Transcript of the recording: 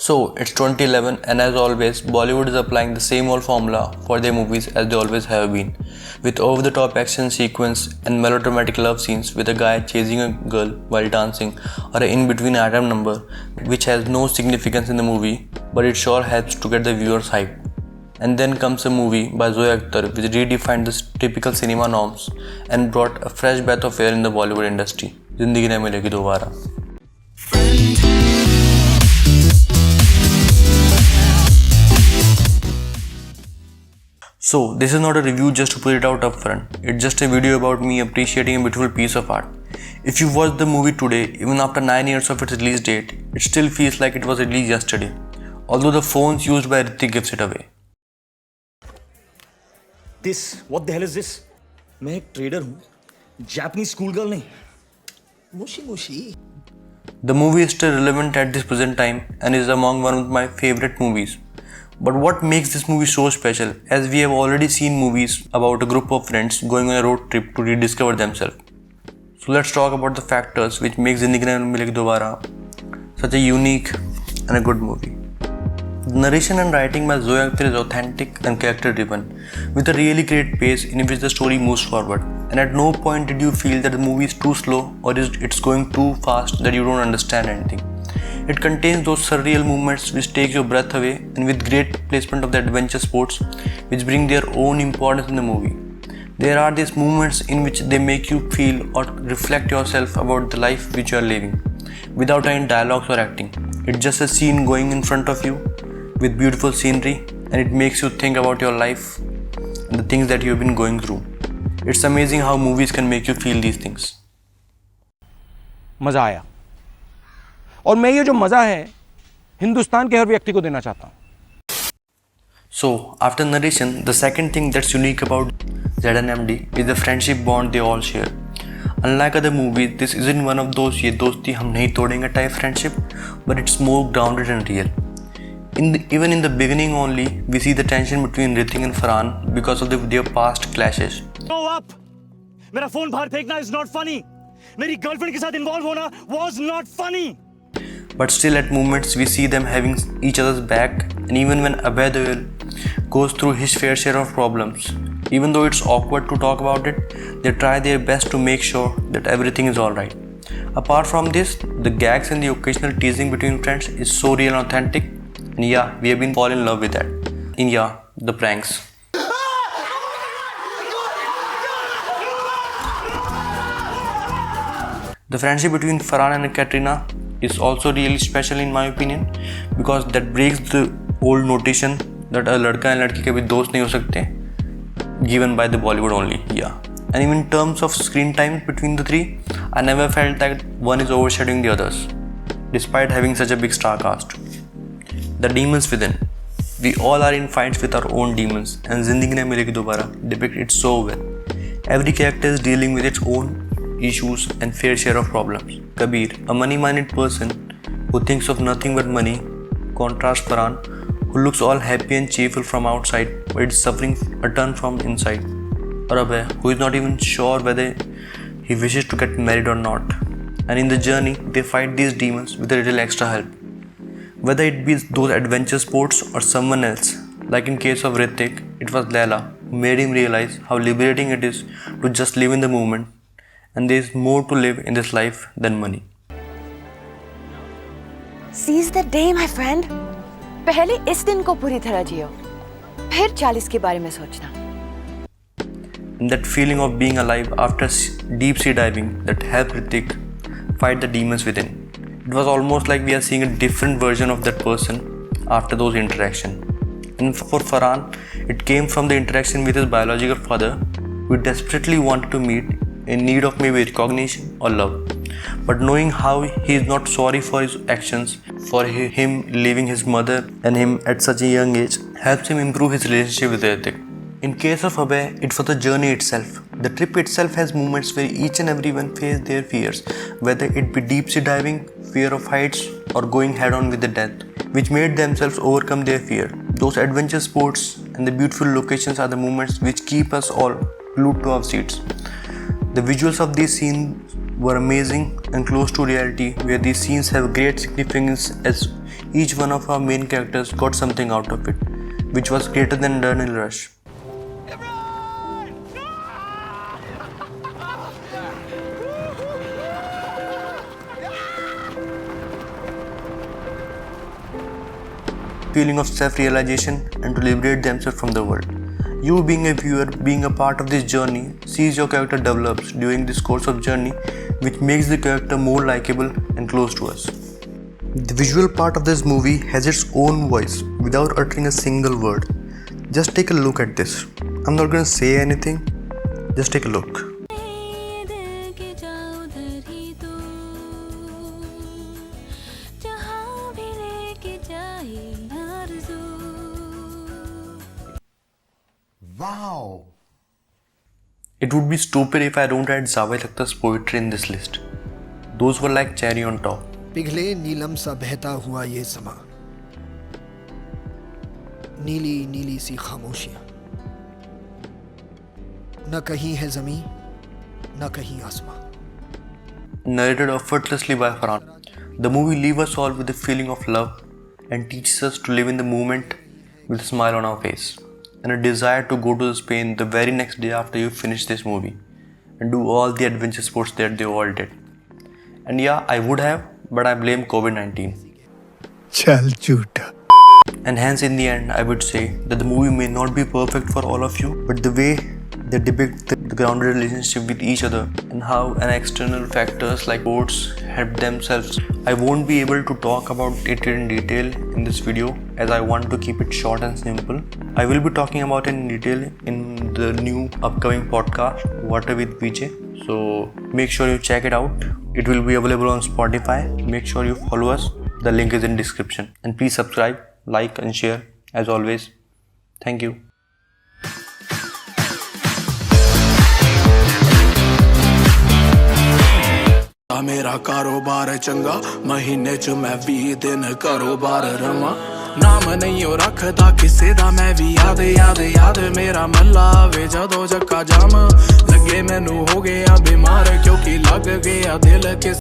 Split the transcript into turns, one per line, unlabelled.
So, it's 2011 and as always, Bollywood is applying the same old formula for their movies as they always have been. With over-the-top action sequence and melodramatic love scenes with a guy chasing a girl while dancing or an in-between item number which has no significance in the movie, but it sure helps to get the viewers hyped. And then comes a movie by Zoe Akhtar which redefined the typical cinema norms and brought a fresh breath of air in the Bollywood industry. Zindagi Na Milegi Dobara. So, this is not a review just to put it out up front. It's just a video about me appreciating a beautiful piece of art. If you watch the movie today, even after 9 years of its release date, it still feels like it was released yesterday. Although the phones used by Hrithik gives it away.
What the hell is this? मैं एक trader हूँ, Japanese schoolgirl नहीं. Mushi.
The movie is still relevant at this present time and is among one of my favorite movies. But what makes this movie so special, as we have already seen movies about a group of friends going on a road trip to rediscover themselves. So let's talk about the factors which make Zindagi Na Milegi Dobara such a unique and a good movie. The narration and writing by Zoe Akhtar is authentic and character driven, with a really great pace in which the story moves forward. And at no point did you feel that the movie is too slow or it's going too fast that you don't understand anything. It contains those surreal moments which take your breath away, and with great placement of the adventure sports which bring their own importance in the movie. There are these moments in which they make you feel or reflect yourself about the life which you are living, without any dialogues or acting. It's just a scene going in front of you with beautiful scenery, and it makes you think about your life and the things that you have been going through. It's amazing how movies can make you feel these things.
मजा आया और मैं ये जो मजा है हिंदुस्तान के हर व्यक्ति को देना चाहता हूं.
So, after narration, the second thing that's unique about ZNMD is the friendship bond they all share. Unlike other movies, this isn't one of those "ये दोस्ती हम नहीं तोड़ेंगे" type friendship, but it's more grounded and real. Even in the beginning only, we see the tension between Hrithik and Farhan because of their past clashes.
Grow up! मेरा phone बाहर फेंकना is not funny. मेरी girlfriend के साथ involve होना was not funny.
But still at moments we see them having each other's back, and even when Abhay Deol goes through his fair share of problems, even though it's awkward to talk about it, they try their best to make sure that everything is alright. Apart from this, the gags and the occasional teasing between friends is so real and authentic, and yeah, we have been falling in love with that. And yeah, the pranks. The friendship between Farhan and Katrina is also really special in my opinion, because that breaks the old notation that a ladka and ladki kabhi dost nahi ho sakte, given by the Bollywood only. Yeah. And even in terms of screen time between the three, I never felt that one is overshadowing the others, despite having such a big star cast. The demons within. We all are in fights with our own demons, and Zindagi Na Milegi Dobara depicts it so well. Every character is dealing with its own issues and fair share of problems. Kabir, a money-minded person who thinks of nothing but money, contrasts Farhan, who looks all happy and cheerful from outside but is suffering a ton from inside. Or Abhay, who is not even sure whether he wishes to get married or not. And in the journey, they fight these demons with a little extra help. Whether it be those adventure sports or someone else, like in case of Hrithik, it was Laila who made him realize how liberating it is to just live in the moment, and there is more to live in this life than money.
Seize the day, my friend. पहले इस दिन को पूरी तरह जियो, फिर 40 के बारे में सोचना.
And that feeling of being alive after deep sea diving that helped Hrithik fight the demons within. It was almost like we are seeing a different version of that person after those interactions. And for Farhan, it came from the interaction with his biological father, who desperately wanted to meet, in need of maybe recognition or love. But knowing how he is not sorry for his actions, for him leaving his mother and him at such a young age, helps him improve his relationship with Hrithik. In case of Abhay, it was the journey itself. The trip itself has moments where each and everyone face their fears, whether it be deep sea diving, fear of heights, or going head on with the death, which made themselves overcome their fear. Those adventure sports and the beautiful locations are the moments which keep us all glued to our seats. The visuals of these scenes were amazing and close to reality, where these scenes have great significance as each one of our main characters got something out of it, which was greater than adrenaline rush. Feeling of self-realization and to liberate themselves from the world. You being a viewer, being a part of this journey, sees your character develops during this course of journey, which makes the character more likable and close to us. The visual part of this movie has its own voice without uttering a single word. Just take a look at this. I'm not gonna say anything, just take a look.
Wow!
It would be stupid if I don't add Javed Akhtar's poetry in this list. Those were like cherry on top.
पिघले नीलम सा बहता हुआ ये समा, नीली नीली सी खामोशियां, न कहीं है जमीन न कहीं आसमां.
Narrated effortlessly by Farhan. The movie leaves us all with a feeling of love and teaches us to live in the moment with a smile on our face and a desire to go to Spain the very next day after you finish this movie and do all the adventure sports that they all did. And yeah, I would have, but I blame COVID-19.
चल झूठा.
And hence in the end, I would say that the movie may not be perfect for all of you, but the way they depict the grounded relationship with each other and how an external factors like sports help themselves. I won't be able to talk about it in detail in this video as I want to keep it short and simple. I will be talking about it in detail in the new upcoming podcast, Water with VJ. So make sure you check it out. It will be available on Spotify. Make sure you follow us. The link is in description. And please subscribe, like and share as always. Thank you.
मेरा कारोबार चंगा महीने च मैं 20 दिन कारोबार रवा नाम नहीं ओ रखदा किसे दा मैं भी याद मेरा मल्ला वे जदों जक्का जाम लगे मैनू हो गया बीमार क्योंकि लग गया दिल के